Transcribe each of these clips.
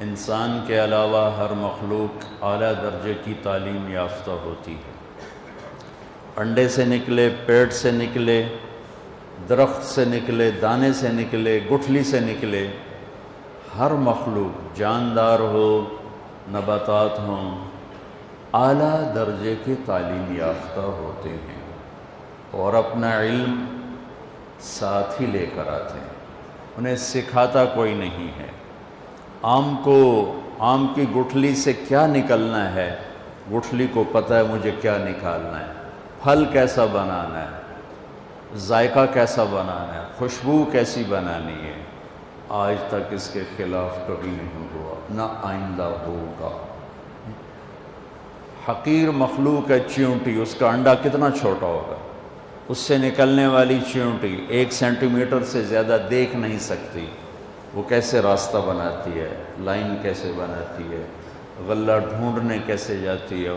انسان کے علاوہ ہر مخلوق اعلیٰ درجے کی تعلیم یافتہ ہوتی ہے۔ انڈے سے نکلے، پیٹ سے نکلے، درخت سے نکلے، دانے سے نکلے، گٹھلی سے نکلے، ہر مخلوق جاندار ہو، نباتات ہوں، اعلیٰ درجے کے تعلیم یافتہ ہوتے ہیں اور اپنا علم ساتھ ہی لے کر آتے ہیں، انہیں سکھاتا کوئی نہیں ہے۔ آم کی گٹھلی سے کیا نکلنا ہے، گٹھلی کو پتہ ہے مجھے کیا نکالنا ہے، پھل کیسا بنانا ہے، ذائقہ کیسا بنانا ہے، خوشبو کیسی بنانی ہے، آج تک اس کے خلاف کبھی نہیں ہوا، نہ آئندہ ہوگا۔ حقیر مخلوق ہے چیونٹی، اس کا انڈا کتنا چھوٹا ہوگا، اس سے نکلنے والی چیونٹی 1 سینٹی میٹر سے زیادہ دیکھ نہیں سکتی، وہ کیسے راستہ بناتی ہے، لائن کیسے بناتی ہے، غلہ ڈھونڈنے کیسے جاتی ہے،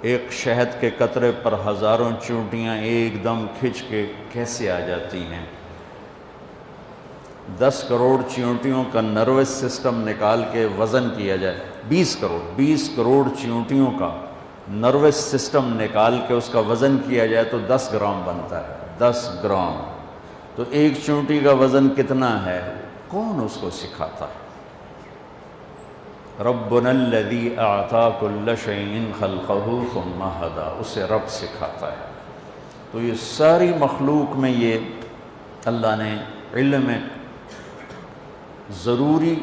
ایک شہد کے قطرے پر ہزاروں چیونٹیاں ایک دم کھنچ کے کیسے آ جاتی ہیں۔ 10 کروڑ چیونٹیوں کا نروس سسٹم نکال کے وزن کیا جائے، 20 کروڑ چیونٹیوں کا نروس سسٹم نکال کے اس کا وزن کیا جائے تو 10 گرام بنتا ہے، 10 گرام۔ تو ایک چیونٹی کا وزن کتنا ہے، کون اس کو سکھاتا ہے؟ ربنا الذی اعطی کل شیء خلقہ ثم ہدی، اسے رب سکھاتا ہے۔ تو یہ ساری مخلوق میں یہ اللہ نے علم ضروری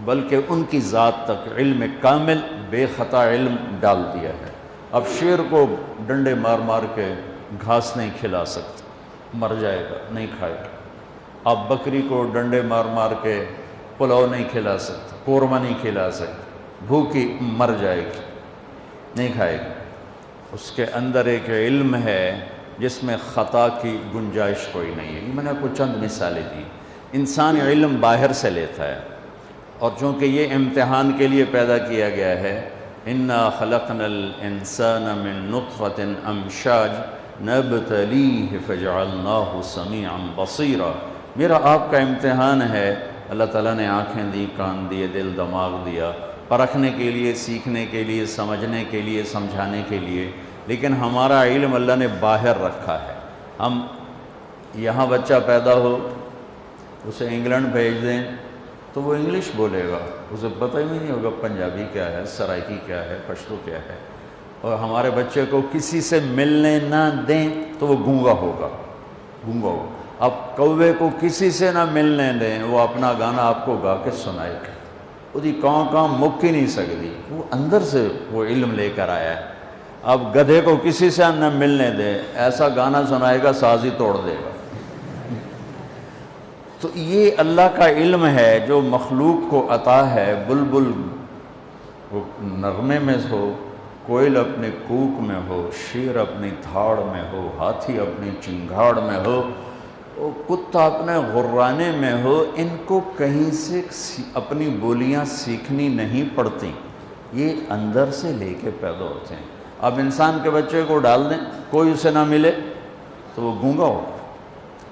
بلکہ ان کی ذات تک علم کامل بے خطا علم ڈال دیا ہے۔ اب شیر کو ڈنڈے مار مار کے گھاس نہیں کھلا سکتے، مر جائے گا، نہیں کھائے گا۔ آپ بکری کو ڈنڈے مار مار کے پلاؤ نہیں کھلا سکتے، قورمہ نہیں کھلا سکتے، بھوکی مر جائے گی، نہیں کھائے گی۔ اس کے اندر ایک علم ہے جس میں خطا کی گنجائش کوئی نہیں ہے۔ میں نے آپ کو چند مثالیں دی۔ انسان علم باہر سے لیتا ہے، اور چونکہ یہ امتحان کے لیے پیدا کیا گیا ہے، اِنَّا خَلَقْنَا الْإِنسَانَ مِن نُطْفَةٍ أَمْشَاجٍ نَبْتَلِيهِ فَجَعَلْنَاهُ سَمِيعًا بَصِيرًا۔ میرا آپ کا امتحان ہے، اللہ تعالیٰ نے آنکھیں دی، کان دیے، دل دماغ دیا، پرکھنے کے لیے، سیکھنے کے لیے، سمجھنے کے لیے، سمجھانے کے لیے، لیکن ہمارا علم اللہ نے باہر رکھا ہے۔ ہم یہاں بچہ پیدا ہو، اسے انگلینڈ بھیج دیں تو وہ انگلش بولے گا، اسے پتہ ہی نہیں ہوگا پنجابی کیا ہے، سرائکی کیا ہے، پشتو کیا ہے۔ اور ہمارے بچے کو کسی سے ملنے نہ دیں تو وہ گونگا ہوگا، گونگا ہوگا۔ اب کوے کو کسی سے نہ ملنے دیں، وہ اپنا گانا آپ کو گا کے سنائے گا، وہی کاں مک ہی نہیں سکتی، وہ اندر سے وہ علم لے کر آیا ہے۔ اب گدھے کو کسی سے نہ ملنے دیں، ایسا گانا سنائے گا ساز ہی توڑ دے گا۔ تو یہ اللہ کا علم ہے جو مخلوق کو عطا ہے۔ بلبل وہ نغمے میں ہو، کوئل اپنے کوک میں ہو، شیر اپنی دھاڑ میں ہو، ہاتھی اپنی چنگھاڑ میں ہو، کتا اپنے غرانے میں ہو، ان کو کہیں سے اپنی بولیاں سیکھنی نہیں پڑتی، یہ اندر سے لے کے پیدا ہوتے ہیں۔ اب انسان کے بچے کو ڈال دیں، کوئی اسے نہ ملے تو وہ گونگا ہو،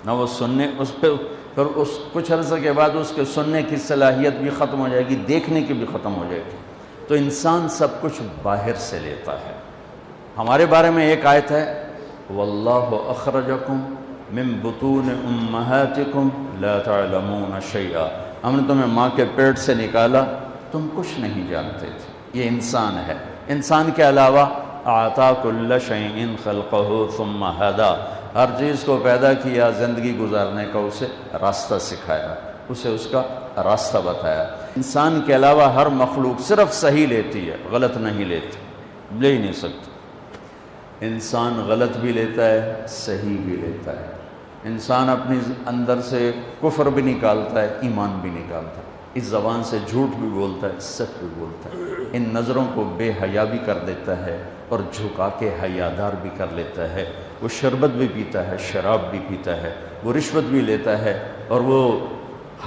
نہ وہ سننے، اس پہ پھر اس کچھ عرصے کے بعد اس کے سننے کی صلاحیت بھی ختم ہو جائے گی، دیکھنے کی بھی ختم ہو جائے گی۔ تو انسان سب کچھ باہر سے لیتا ہے۔ ہمارے بارے میں ایک آیت ہے، واللہ اخرجکم من بطون امہاتکم لا تعلمون شیئا، ہم نے تمہیں ماں کے پیٹ سے نکالا، تم کچھ نہیں جانتے تھے۔ یہ انسان ہے۔ انسان کے علاوہ اعطا کل شیء خلقہ ثم ہدی، ہر چیز کو پیدا کیا، زندگی گزارنے کا اسے راستہ سکھایا، اسے اس کا راستہ بتایا۔ انسان کے علاوہ ہر مخلوق صرف صحیح لیتی ہے، غلط نہیں لیتی، لے ہی نہیں سکتی۔ انسان غلط بھی لیتا ہے، صحیح بھی لیتا ہے۔ انسان اپنی اندر سے کفر بھی نکالتا ہے، ایمان بھی نکالتا ہے، اس زبان سے جھوٹ بھی بولتا ہے، سچ بھی بولتا ہے، ان نظروں کو بے حیا بھی کر دیتا ہے اور جھکا کے حیادار بھی کر لیتا ہے۔ وہ شربت بھی پیتا ہے، شراب بھی پیتا ہے، وہ رشوت بھی لیتا ہے اور وہ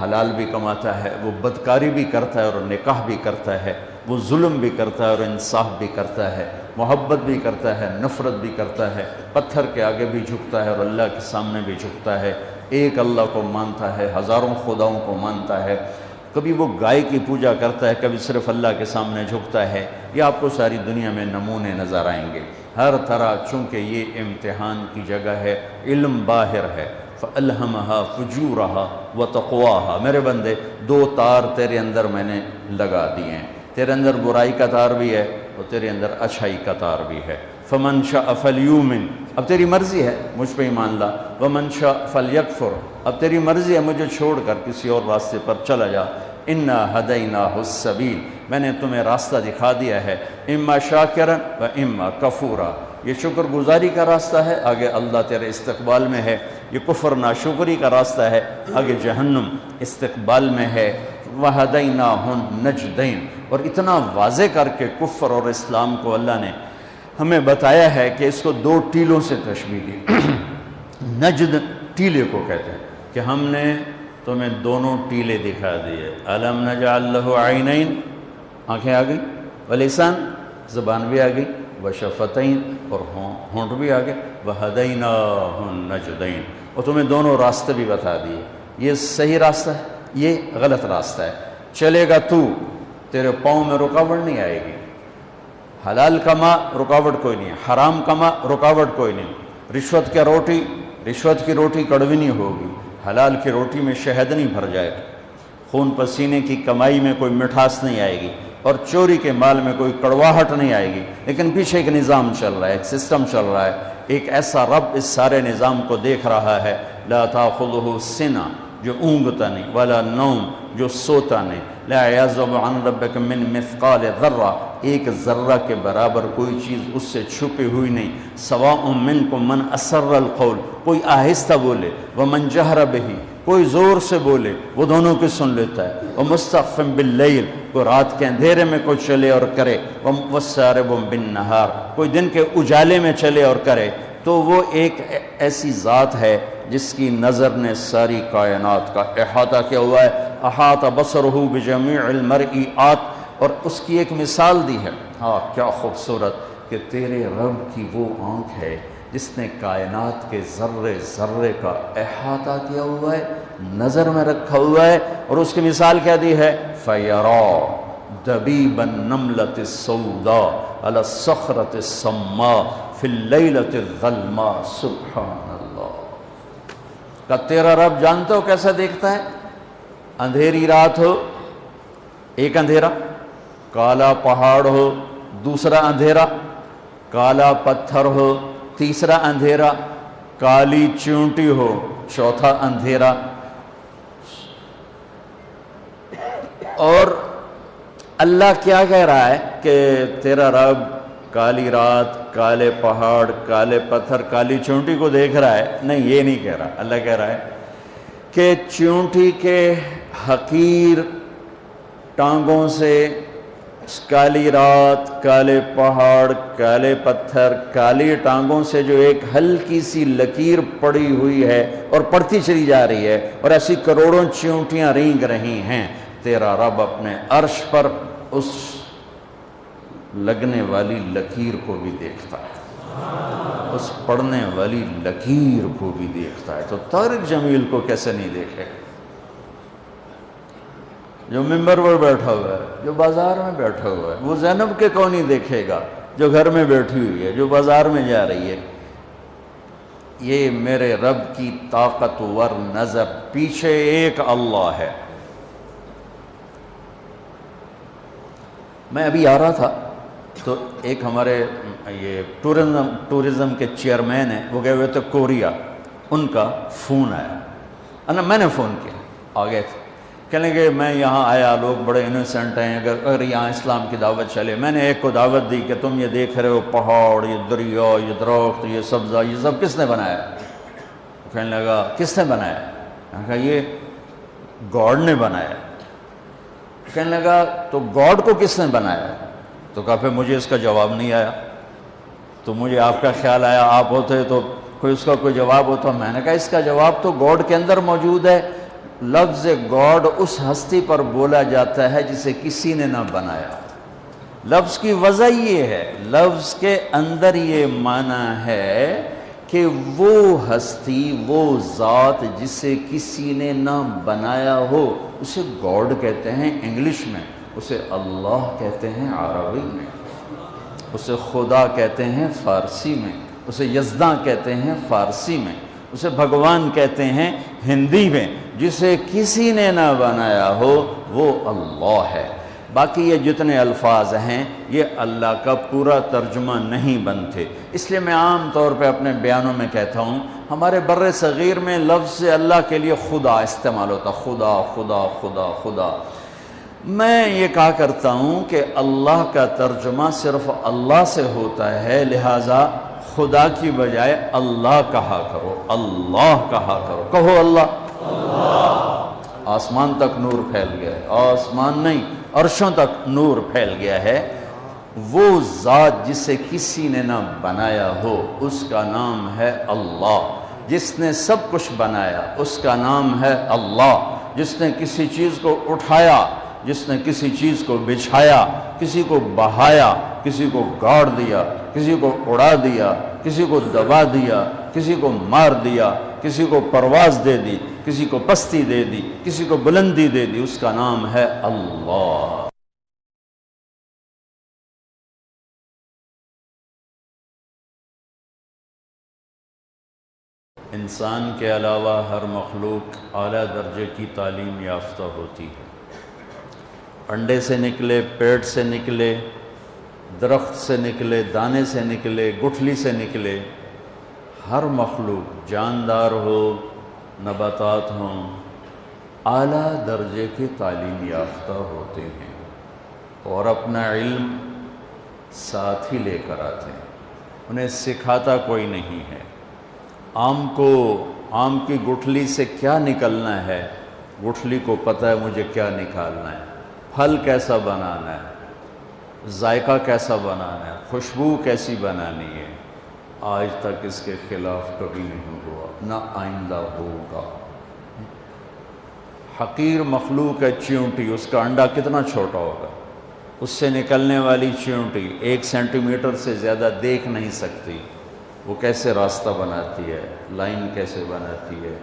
حلال بھی کماتا ہے، وہ بدکاری بھی کرتا ہے اور نکاح بھی کرتا ہے، وہ ظلم بھی کرتا ہے اور انصاف بھی کرتا ہے، محبت بھی کرتا ہے، نفرت بھی کرتا ہے، پتھر کے آگے بھی جھکتا ہے اور اللہ کے سامنے بھی جھکتا ہے، ایک اللہ کو مانتا ہے، ہزاروں خداؤں کو مانتا ہے، کبھی وہ گائے کی پوجا کرتا ہے، کبھی صرف اللہ کے سامنے جھکتا ہے. یہ آپ کو ساری دنیا میں نمونے نظر آئیں گے ہر طرح. چونکہ یہ امتحان کی جگہ ہے، علم باہر ہے. فَأَلْهَمَهَا فُجُورَهَا وَتَقْوَاهَا. میرے بندے 2 تار تیرے اندر میں نے لگا دیے ہیں. تیرے اندر برائی کا تار بھی ہے اور تیرے اندر اچھائی کا تار بھی ہے. فَمَنْ شَاءَ فَلْيُؤْمِنْ. اب تیری مرضی ہے مجھ پہ ایمان لا. وَمَنْ شَاءَ فَلْيَكْفُرْ. اب تیری مرضی ہے مجھے چھوڑ کر کسی اور راستے پر چلا جا. اِنَّا هَدَيْنَاهُ السَّبِيلَ. میں نے تمہیں راستہ دکھا دیا ہے. اِمَّا شَاكِرًا وَإِمَّا كَفُورًا. یہ شکر گزاری کا راستہ ہے، آگے اللہ تیرے استقبال میں ہے. یہ کفر ناشکری کا راستہ ہے، آگے جہنم استقبال میں ہے. وَهَدَيْنَاهُ النَّجْدَيْنِ. اور اتنا واضح کر کے کفر اور اسلام کو اللہ نے ہمیں بتایا ہے کہ اس کو 2 ٹیلوں سے تشبیہ دی. نجد ٹیلے کو کہتے ہیں کہ ہم نے تمہیں دونوں ٹیلے دکھا دیے. أَلَمْ نَجْعَلْ لَهُ عَيْنَيْنِ. آنکھیں آ گئی، وَلِسَان زبان بھی آ گئی، وَشَفَتَيْن اور ہونٹ بھی آ گئے. وَهَدَيْنَاهُ النَّجْدَيْنِ. اور تمہیں دونوں راستے بھی بتا دیے. یہ صحیح راستہ ہے، یہ غلط راستہ ہے. چلے گا تو، تیرے پاؤں میں رکاوٹ نہیں آئے گی. حلال کما رکاوٹ کوئی نہیں ہے، حرام کما رکاوٹ کوئی نہیں. رشوت کی روٹی کڑوی نہیں ہوگی. حلال کی روٹی میں شہد نہیں بھر جائے گا. خون پسینے کی کمائی میں کوئی مٹھاس نہیں آئے گی، اور چوری کے مال میں کوئی کڑواہٹ نہیں آئے گی. لیکن پیچھے ایک نظام چل رہا ہے، ایک سسٹم چل رہا ہے. ایک ایسا رب اس سارے نظام کو دیکھ رہا ہے. لا تاخذہ سنہ، جو اونگتا نہیں، ولا نوم، جو سوتا نہیں. لا یعزب عن ربک من مثقال ذرہ، ایک ذرہ کے برابر کوئی چیز اس سے چھپی ہوئی نہیں. سواء منکم من اسر القول، کوئی آہستہ بولے، ومن جہر بہ، کوئی زور سے بولے، وہ دونوں کی سن لیتا ہے. ومستخف باللیل، کوئی رات کے اندھیرے میں کوئی چلے اور کرے. وسارب بالنہار، کوئی دن کے اجالے میں چلے اور کرے. تو وہ ایک ایسی ذات ہے جس کی نظر نے ساری کائنات کا احاطہ کیا ہوا ہے. احاط بصرہ بجمیع المرئیات. اور اس کی ایک مثال دی ہے. ہاں کیا خوبصورت کہ تیرے رب کی وہ آنکھ ہے جس نے کائنات کے ذرے ذرے کا احاطہ کیا ہوا ہے، نظر میں رکھا ہوا ہے. اور اس کی مثال کیا دی ہے؟ فَيَرَى دَبِيبَ النَّمْلَةِ السَّوْدَاء عَلَى الصَّخْرَةِ السَّمَّاءِ فِي اللَّيْلَةِ الظَّلْمَاءِ. سبحان اللہ. کہ تیرا رب جانتے ہو کیسا دیکھتا ہے؟ اندھیری رات ہو، ایک اندھیرا، کالا پہاڑ ہو، دوسرا اندھیرا، کالا پتھر ہو، تیسرا اندھیرا، کالی چونٹی ہو، چوتھا اندھیرا. اور اللہ کیا کہہ رہا ہے کہ تیرا رب کالی رات، کالے پہاڑ، کالے پتھر، کالی چونٹی کو دیکھ رہا ہے؟ نہیں، یہ نہیں کہہ رہا. اللہ کہہ رہا ہے کہ چونٹی کے حقیر ٹانگوں سے کالی رات، کالے پہاڑ، کالے پتھر، کالی ٹانگوں سے جو ایک ہلکی سی لکیر پڑی ہوئی ہے اور پڑتی چلی جا رہی ہے، اور ایسی کروڑوں چونٹیاں رینگ رہی ہیں. تیرا رب اپنے عرش پر اس لگنے والی لکیر کو بھی دیکھتا ہے، اس پڑنے والی لکیر کو بھی دیکھتا ہے. تو طارق جمیل کو کیسے نہیں دیکھے؟ جو ممبر پر بیٹھا ہوا ہے، جو بازار میں بیٹھا ہوا ہے، وہ زینب کے کو نہیں دیکھے گا جو گھر میں بیٹھی ہوئی ہے، جو بازار میں جا رہی ہے. یہ میرے رب کی طاقتور نظر. پیچھے ایک اللہ ہے. میں ابھی آ رہا تھا تو ایک ہمارے یہ ٹورزم کے چیئرمین ہیں، وہ گئے ہوئے تھے کوریا. ان کا فون آیا، میں نے فون کیا، آ گئے تھے. کہنے کہ میں یہاں آیا، لوگ بڑے انوسنٹ ہیں، اگر یہاں اسلام کی دعوت چلے. میں نے ایک کو دعوت دی کہ تم یہ دیکھ رہے ہو پہاڑ، یہ دریا، یہ درخت، یہ سبزہ، یہ سب کس نے بنایا؟ کہنے لگا کس نے بنایا؟ میں نے کہا یہ گاڈ نے بنایا. کہنے لگا تو گاڈ کو کس نے بنایا؟ تو کہا پھر مجھے اس کا جواب نہیں آیا. تو مجھے آپ کا خیال آیا، آپ ہوتے تو کوئی اس کا کوئی جواب ہوتا. میں نے کہا اس کا جواب تو گاڈ کے اندر موجود ہے. لفظ گاڈ اس ہستی پر بولا جاتا ہے جسے کسی نے نہ بنایا. لفظ کی وجہ یہ ہے، لفظ کے اندر یہ معنی ہے کہ وہ ہستی، وہ ذات جسے کسی نے نہ بنایا ہو، اسے گاڈ کہتے ہیں انگلش میں، اسے اللہ کہتے ہیں عربی میں، اسے خدا کہتے ہیں فارسی میں، اسے یزداں کہتے ہیں فارسی میں، اسے بھگوان کہتے ہیں ہندی میں۔ جسے کسی نے نہ بنایا ہو وہ اللہ ہے۔ باقی یہ جتنے الفاظ ہیں یہ اللہ کا پورا ترجمہ نہیں بنتے، اس لیے میں عام طور پہ اپنے بیانوں میں کہتا ہوں، ہمارے بر صغیر میں لفظ اللہ کے لیے خدا استعمال ہوتا، خدا خدا خدا خدا۔ میں یہ کہا کرتا ہوں کہ اللہ کا ترجمہ صرف اللہ سے ہوتا ہے، لہٰذا خدا کی بجائے اللہ کہا کرو، اللہ کہا کرو، کہو اللہ۔ آسمان تک نور پھیل گیا ہے، آسمان نہیں عرشوں تک نور پھیل گیا ہے۔ وہ ذات جسے کسی نے نہ بنایا ہو اس کا نام ہے اللہ، جس نے سب کچھ بنایا اس کا نام ہے اللہ، جس نے کسی چیز کو اٹھایا، جس نے کسی چیز کو بچھایا، کسی کو بہایا، کسی کو گاڑ دیا، کسی کو اڑا دیا، کسی کو دبا دیا، کسی کو مار دیا، کسی کو پرواز دے دی، کسی کو پستی دے دی، کسی کو بلندی دے دی، اس کا نام ہے اللہ۔ انسان کے علاوہ ہر مخلوق اعلیٰ درجے کی تعلیم یافتہ ہوتی ہے۔ انڈے سے نکلے، پیٹ سے نکلے، درخت سے نکلے، دانے سے نکلے، گٹھلی سے نکلے، ہر مخلوق جاندار ہو، نباتات ہوں، اعلیٰ درجے کی تعلیم یافتہ ہوتے ہیں اور اپنا علم ساتھ ہی لے کر آتے ہیں، انہیں سکھاتا کوئی نہیں ہے۔ آم کی گٹھلی سے کیا نکلنا ہے، گٹھلی کو پتہ ہے مجھے کیا نکالنا ہے، پھل کیسا بنانا ہے، ذائقہ کیسا بنانا ہے، خوشبو کیسی بنانی ہے، آج تک اس کے خلاف کبھی نہیں ہوا، نہ آئندہ ہوگا۔ حقیر مخلوق ہے چیونٹی، اس کا انڈا کتنا چھوٹا ہوگا، اس سے نکلنے والی چیونٹی 1 سینٹی میٹر سے زیادہ دیکھ نہیں سکتی، وہ کیسے راستہ بناتی ہے، لائن کیسے بناتی ہے،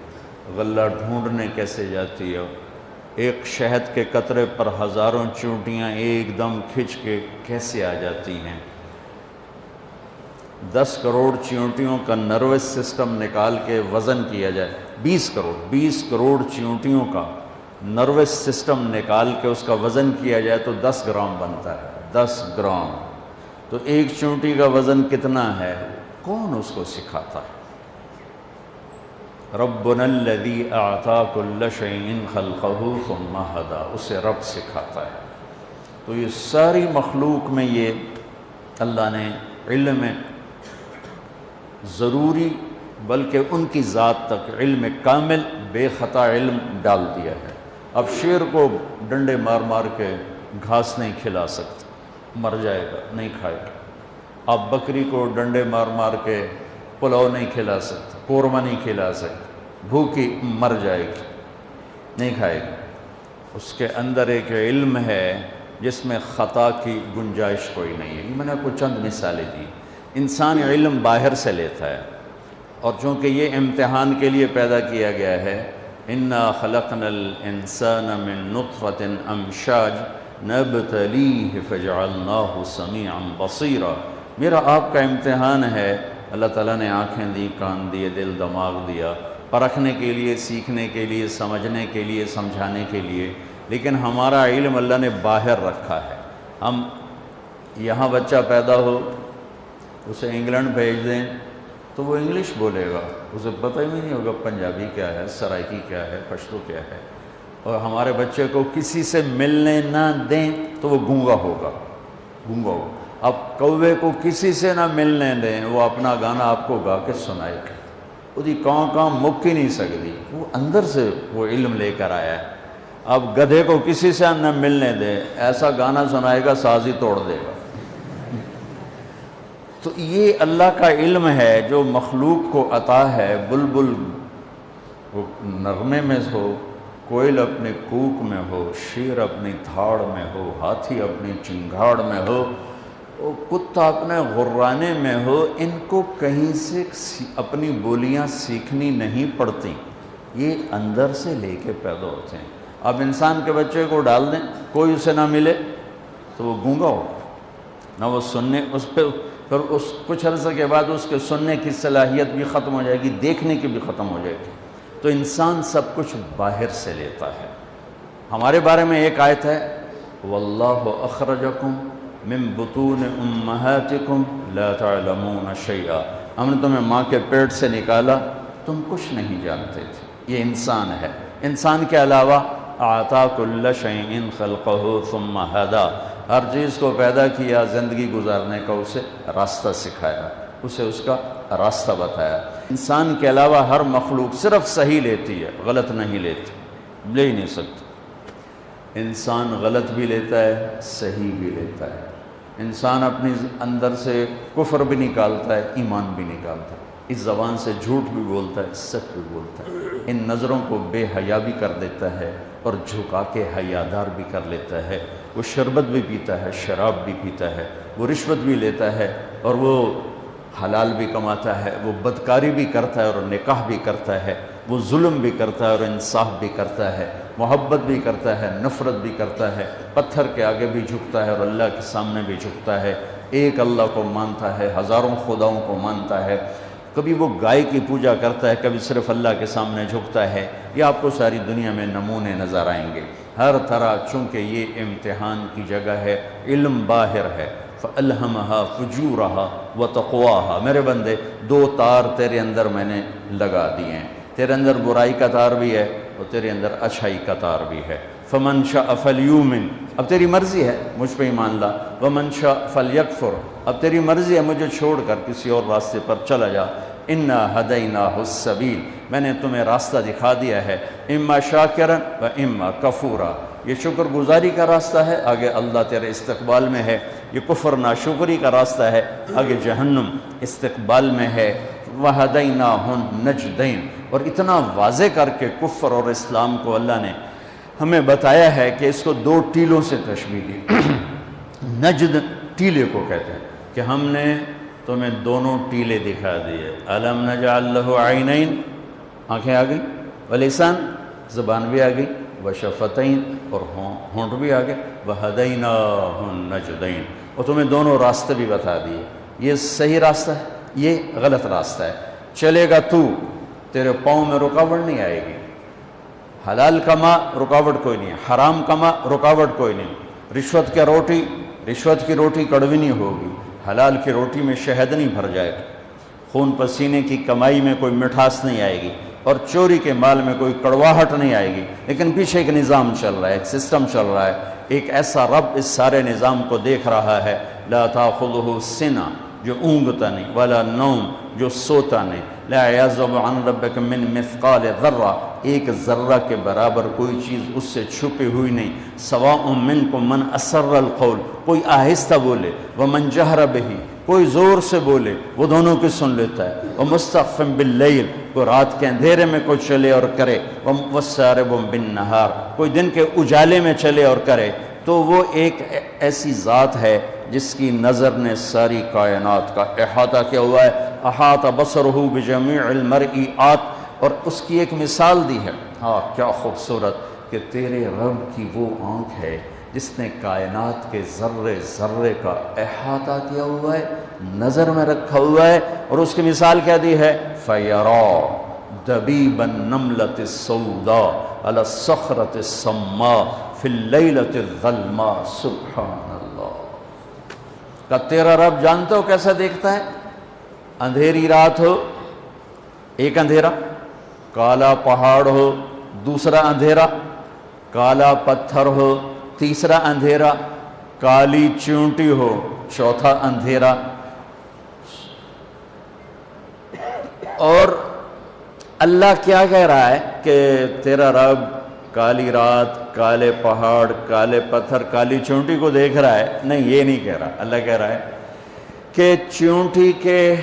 غلہ ڈھونڈنے کیسے جاتی ہے، ایک شہد کے قطرے پر ہزاروں چیونٹیاں ایک دم کھنچ کے کیسے آ جاتی ہیں۔ 10 کروڑ چیونٹیوں کا نروس سسٹم نکال کے وزن کیا جائے، 20 کروڑ چیونٹیوں کا نروس سسٹم نکال کے اس کا وزن کیا جائے تو 10 گرام بنتا ہے، 10 گرام۔ تو ایک چیونٹی کا وزن کتنا ہے، کون اس کو سکھاتا ہے؟ ربنا الذی اعطا کل شیء خلقہ ثم ہدی، اسے رب سکھاتا ہے۔ تو یہ ساری مخلوق میں یہ اللہ نے علم ضروری بلکہ ان کی ذات تک علم کامل بے خطا علم ڈال دیا ہے۔ اب شیر کو ڈنڈے مار مار کے گھاس نہیں کھلا سکتے، مر جائے گا، نہیں کھائے گا۔ آپ بکری کو ڈنڈے مار مار کے پلاؤ نہیں کھلا سکتے، قورمہ نہیں کھلا سکتے، بھوکی مر جائے گی، نہیں کھائے گی۔ اس کے اندر ایک علم ہے جس میں خطا کی گنجائش کوئی نہیں ہے۔ میں نے آپ کو چند مثالیں دی۔ انسان علم باہر سے لیتا ہے، اور چونکہ یہ امتحان کے لیے پیدا کیا گیا ہے، اِنَّا خَلَقْنَا الْإِنسَانَ مِن نُطْفَةٍ أَمْشَاجٍ نَبْتَلِيهِ فَجَعَلْنَاهُ سَمِيعًا بَصِيرًا۔ میرا آپ کا امتحان ہے، اللہ تعالیٰ نے آنکھیں دی، کان دیے، دل دماغ دیا، پرکھنے کے لیے، سیکھنے کے لیے، سمجھنے کے لیے، سمجھانے کے لیے، لیکن ہمارا علم اللہ نے باہر رکھا ہے۔ ہم یہاں بچہ پیدا ہو، اسے انگلینڈ بھیج دیں تو وہ انگلش بولے گا، اسے پتہ ہی نہیں ہوگا پنجابی کیا ہے، سرائکی کیا ہے، پشتو کیا ہے۔ اور ہمارے بچے کو کسی سے ملنے نہ دیں تو وہ گونگا ہوگا، گونگا ہوگا۔ اب کوے کو کسی سے نہ ملنے دیں، وہ اپنا گانا آپ کو گا کے سنائے گا، وہی کہاں مک ہی نہیں سکتی، وہ اندر سے وہ علم لے کر آیا ہے۔ اب گدھے کو کسی سے نہ ملنے دیں، ایسا گانا سنائے گا ساز ہی توڑ دے گا۔ تو یہ اللہ کا علم ہے جو مخلوق کو عطا ہے۔ بلبل نغمے میں ہو، کوئل اپنے کوک میں ہو، شیر اپنی دھاڑ میں ہو، ہاتھی اپنی چنگھاڑ میں ہو، وہ کتا اپنے غرانے میں ہو، ان کو کہیں سے اپنی بولیاں سیکھنی نہیں پڑتی، یہ اندر سے لے کے پیدا ہوتے ہیں۔ اب انسان کے بچے کو ڈال دیں، کوئی اسے نہ ملے تو وہ گونگا ہو، نہ وہ سننے، اس پہ پھر کچھ عرصے کے بعد اس کے سننے کی صلاحیت بھی ختم ہو جائے گی، دیکھنے کی بھی ختم ہو جائے گی۔ تو انسان سب کچھ باہر سے لیتا ہے۔ ہمارے بارے میں ایک آیت ہے، واللہ اخرجکم من بطون امہاتکم لا تعلمون شیئا، ہم نے تمہیں ماں کے پیٹ سے نکالا، تم کچھ نہیں جانتے تھے۔ یہ انسان ہے۔ انسان کے علاوہ اعطا کل شیء خلقہ ثم ہدی، ہر چیز کو پیدا کیا، زندگی گزارنے کا اسے راستہ سکھایا، اسے اس کا راستہ بتایا۔ انسان کے علاوہ ہر مخلوق صرف صحیح لیتی ہے، غلط نہیں لیتی، لے ہی نہیں سکتی۔ انسان غلط بھی لیتا ہے، صحیح بھی لیتا ہے۔ انسان اپنی اندر سے کفر بھی نکالتا ہے، ایمان بھی نکالتا ہے، اس زبان سے جھوٹ بھی بولتا ہے، سچ بھی بولتا ہے، ان نظروں کو بے حیا بھی کر دیتا ہے اور جھکا کے حیادار بھی کر لیتا ہے۔ وہ شربت بھی پیتا ہے، شراب بھی پیتا ہے، وہ رشوت بھی لیتا ہے اور وہ حلال بھی کماتا ہے، وہ بدکاری بھی کرتا ہے اور نکاح بھی کرتا ہے، وہ ظلم بھی کرتا ہے اور انصاف بھی کرتا ہے، محبت بھی کرتا ہے، نفرت بھی کرتا ہے، پتھر کے آگے بھی جھکتا ہے اور اللہ کے سامنے بھی جھکتا ہے، ایک اللہ کو مانتا ہے، ہزاروں خداؤں کو مانتا ہے، کبھی وہ گائے کی پوجا کرتا ہے، کبھی صرف اللہ کے سامنے جھکتا ہے۔ یہ آپ کو ساری دنیا میں نمونے نظر آئیں گے ہر طرح، چونکہ یہ امتحان کی جگہ ہے، علم باہر ہے۔ فَأَلْهَمَهَا فُجُورَهَا وَتَقْوَاهَا، میرے بندے دو تار تیرے اندر میں نے لگا دیے ہیں، تیرے اندر برائی کا تار بھی ہے اور تیرے اندر اچھائی کا تار بھی ہے۔ فَمَنْ شَاءَ فَلْيُؤْمِنْ، اب تیری مرضی ہے مجھ پہ ایمان لا، وَمَنْ شَاءَ فَلْيَكْفُرْ، اب تیری مرضی ہے مجھے چھوڑ کر کسی اور راستے پر چلا جا۔ اِنَّا هَدَيْنَاهُ السَّبِيلَ، میں نے تمہیں راستہ دکھا دیا ہے، اِمَّا شَاكِرًا وَإِمَّا كَفُورًا، یہ شکر گزاری کا راستہ ہے، آگے اللہ تیرے استقبال میں ہے، یہ کفر ناشکری کا راستہ ہے، آگے جہنم استقبال میں ہے۔ وَهَدَيْنَاهُ النَّجْدَيْنِ، اور اتنا واضح کر کے کفر اور اسلام کو اللہ نے ہمیں بتایا ہے کہ اس کو دو ٹیلوں سے تشبیہ دی۔ نجد ٹیلے کو کہتے ہیں کہ ہم نے تمہیں دونوں ٹیلے دکھا دیے۔ أَلَمْ نَجْعَلْ لَهُ عَيْنَيْنِ، آنکھیں آ گئی، وَلِسَانٍ، زبان بھی آ گئی، وَشَفَتَيْنِ، اور ہونٹ بھی آ گئے، وَهَدَيْنَاهُ النَّجْدَيْنِ، اور تمہیں دونوں راستے بھی بتا دیے، یہ صحیح راستہ ہے، یہ غلط راستہ ہے، چلے گا تو، تیرے پاؤں میں رکاوٹ نہیں آئے گی، حلال کما رکاوٹ کوئی نہیں، حرام کما رکاوٹ کوئی نہیں، رشوت کی روٹی کڑوی نہیں ہوگی، حلال کی روٹی میں شہد نہیں بھر جائے گا، خون پسینے کی کمائی میں کوئی مٹھاس نہیں آئے گی، اور چوری کے مال میں کوئی کڑواہٹ نہیں آئے گی، لیکن پیچھے ایک نظام چل رہا ہے، ایک سسٹم چل رہا ہے، ایک ایسا رب اس سارے نظام کو دیکھ رہا ہے، لا تاخذہ سنہ، جو اونگتا نہیں، ولا نوم، جو سوتا نہیں، لا یعزب عن ربک من مثقال ذرہ، ایک ذرہ کے برابر کوئی چیز اس سے چھپی ہوئی نہیں، سواء منکم من اسر القول، کوئی آہستہ بولے، ومن جہر بہ، کوئی زور سے بولے، وہ دونوں کی سن لیتا ہے، ومستخف باللیل، کوئی رات کے اندھیرے میں کوئی چلے اور کرے، وسارب بالنہار، کوئی دن کے اجالے میں چلے اور کرے، تو وہ ایک ایسی ذات ہے جس کی نظر نے ساری کائنات کا احاطہ کیا ہوا ہے، احاط بصرہ بجمیع المرئیات، اور اس کی ایک مثال دی ہے، ہاں کیا خوبصورت، کہ تیرے رب کی وہ آنکھ ہے جس نے کائنات کے ذرے ذرے کا احاطہ کیا ہوا ہے، نظر میں رکھا ہوا ہے، اور اس کی مثال کیا دی ہے، فَيَرَى دَبِيبَ النَّمْلَةِ السَّوْدَاءِ عَلَى الصَّخْرَةِ السَّمَّاءِ فِي اللَّيْلَةِ الظَّلْمَاءِ سبحان اللہ۔ کہ تیرا رب جانتے ہو کیسا دیکھتا ہے، اندھیری رات ہو، ایک اندھیرا، کالا پہاڑ ہو، دوسرا اندھیرا، کالا پتھر ہو، تیسرا اندھیرا، کالی چونٹی ہو، چوتھا اندھیرا، اور اللہ کیا کہہ رہا ہے کہ تیرا رب کالی رات، کالے پہاڑ، کالے پتھر، کالی چونٹی کو دیکھ رہا ہے؟ نہیں، یہ نہیں کہہ رہا، اللہ کہہ رہا ہے کہ چونٹی کے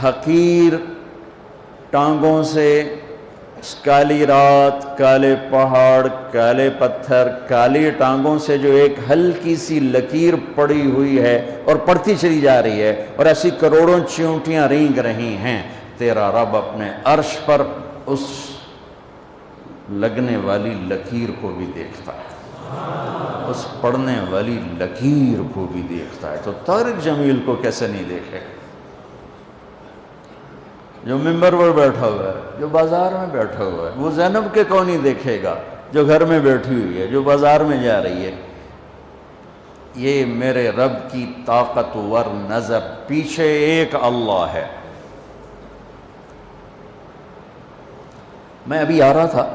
حقیر ٹانگوں سے کالی رات، کالے پہاڑ، کالے پتھر، کالی ٹانگوں سے جو ایک ہلکی سی لکیر پڑی ہوئی ہے اور پڑتی چلی جا رہی ہے، اور ایسی کروڑوں چیونٹیاں رینگ رہی ہیں، تیرا رب اپنے عرش پر اس لگنے والی لکیر کو بھی دیکھتا ہے، اس پڑنے والی لکیر کو بھی دیکھتا ہے۔ تو طارق جمیل کو کیسے نہیں دیکھے؟ جو ممبر پر بیٹھا ہوا ہے، جو بازار میں بیٹھا ہوا ہے، وہ زینب کے کون نہیں دیکھے گا جو گھر میں بیٹھی ہوئی ہے، جو بازار میں جا رہی ہے؟ یہ میرے رب کی طاقتور نظر، پیچھے ایک اللہ ہے۔ میں ابھی آ رہا تھا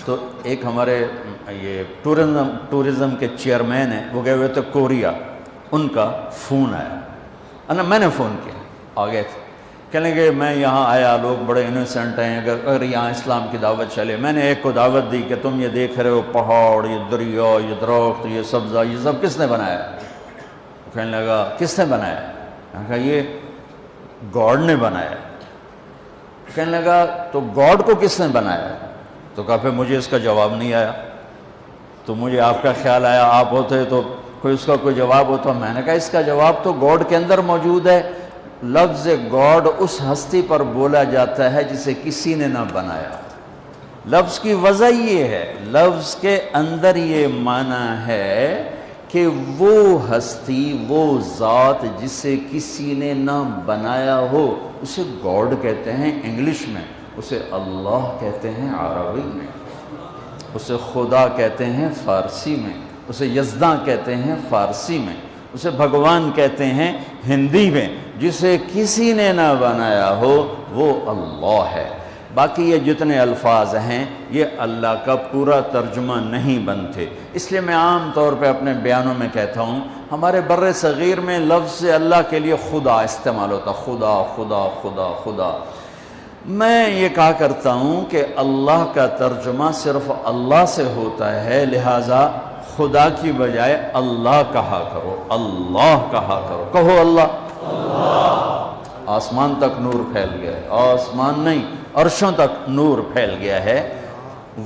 تو ایک ہمارے یہ ٹورزم کے چیئرمین ہیں، وہ گئے ہوئے تھے کوریا، ان کا فون آیا، میں نے فون کیا، آ گئے تھے، کہنے کہ میں یہاں آیا، لوگ بڑے انوسینٹ ہیں، اگر یہاں اسلام کی دعوت چلے۔ میں نے ایک کو دعوت دی کہ تم یہ دیکھ رہے ہو پہاڑ، یہ دریا، یہ درخت، یہ سبزہ، یہ سب کس نے بنایا؟ کہنے لگا کس نے بنایا؟ میں نے کہا یہ گاڈ نے بنایا۔ کہنے لگا تو گاڈ کو کس نے بنایا؟ تو کہا پھر مجھے اس کا جواب نہیں آیا، تو مجھے آپ کا خیال آیا آپ ہوتے تو کوئی اس کا کوئی جواب ہوتا۔ میں نے کہا اس کا جواب تو گاڈ کے اندر موجود ہے۔ لفظ گاڈ اس ہستی پر بولا جاتا ہے جسے کسی نے نہ بنایا۔ لفظ کی وجہ یہ ہے، لفظ کے اندر یہ معنی ہے کہ وہ ہستی، وہ ذات جسے کسی نے نہ بنایا ہو، اسے گاڈ کہتے ہیں انگلش میں، اسے اللہ کہتے ہیں عربی میں، اسے خدا کہتے ہیں فارسی میں، اسے یزداں کہتے ہیں فارسی میں، اسے بھگوان کہتے ہیں ہندی میں۔ جسے کسی نے نہ بنایا ہو وہ اللہ ہے۔ باقی یہ جتنے الفاظ ہیں یہ اللہ کا پورا ترجمہ نہیں بنتے، اس لیے میں عام طور پہ اپنے بیانوں میں کہتا ہوں، ہمارے بر صغیر میں لفظ اللہ کے لیے خدا استعمال ہوتا، خدا خدا خدا خدا۔ میں یہ کہا کرتا ہوں کہ اللہ کا ترجمہ صرف اللہ سے ہوتا ہے، لہٰذا خدا کی بجائے اللہ کہا کرو، اللہ کہا کرو، کہو اللہ۔ آسمان تک نور پھیل گیا ہے، آسمان نہیں عرشوں تک نور پھیل گیا ہے۔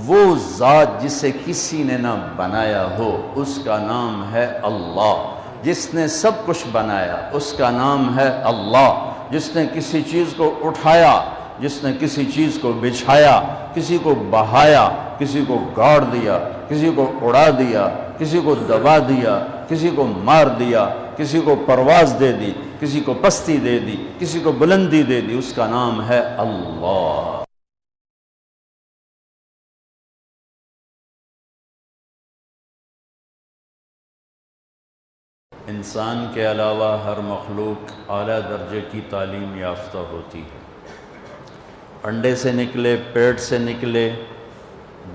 وہ ذات جسے کسی نے نہ بنایا ہو اس کا نام ہے اللہ، جس نے سب کچھ بنایا اس کا نام ہے اللہ، جس نے کسی چیز کو اٹھایا، جس نے کسی چیز کو بچھایا، کسی کو بہایا، کسی کو گاڑ دیا، کسی کو اڑا دیا، کسی کو دبا دیا، کسی کو مار دیا، کسی کو پرواز دے دی، کسی کو پستی دے دی، کسی کو بلندی دے دی، اس کا نام ہے اللہ۔ انسان کے علاوہ ہر مخلوق اعلیٰ درجے کی تعلیم یافتہ ہوتی ہے۔ انڈے سے نکلے، پیٹ سے نکلے،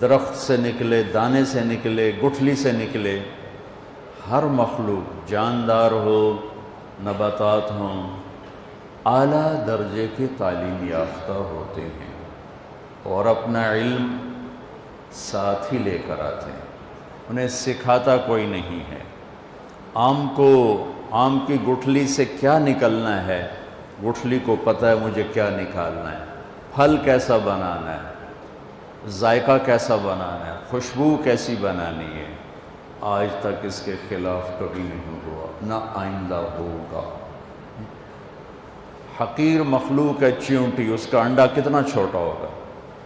درخت سے نکلے، دانے سے نکلے، گٹھلی سے نکلے، ہر مخلوق جاندار ہو، نباتات ہوں، اعلیٰ درجے کی تعلیم یافتہ ہوتے ہیں اور اپنا علم ساتھ ہی لے کر آتے ہیں، انہیں سکھاتا کوئی نہیں ہے۔ آم کی گٹھلی سے کیا نکلنا ہے، گٹھلی کو پتہ ہے مجھے کیا نکالنا ہے، پھل کیسا بنانا ہے، ذائقہ کیسا بنانا ہے، خوشبو کیسی بنانی ہے، آج تک اس کے خلاف کبھی نہیں ہوا، نہ آئندہ ہوگا۔ حقیر مخلوق ہے چیونٹی، اس کا انڈا کتنا چھوٹا ہوگا،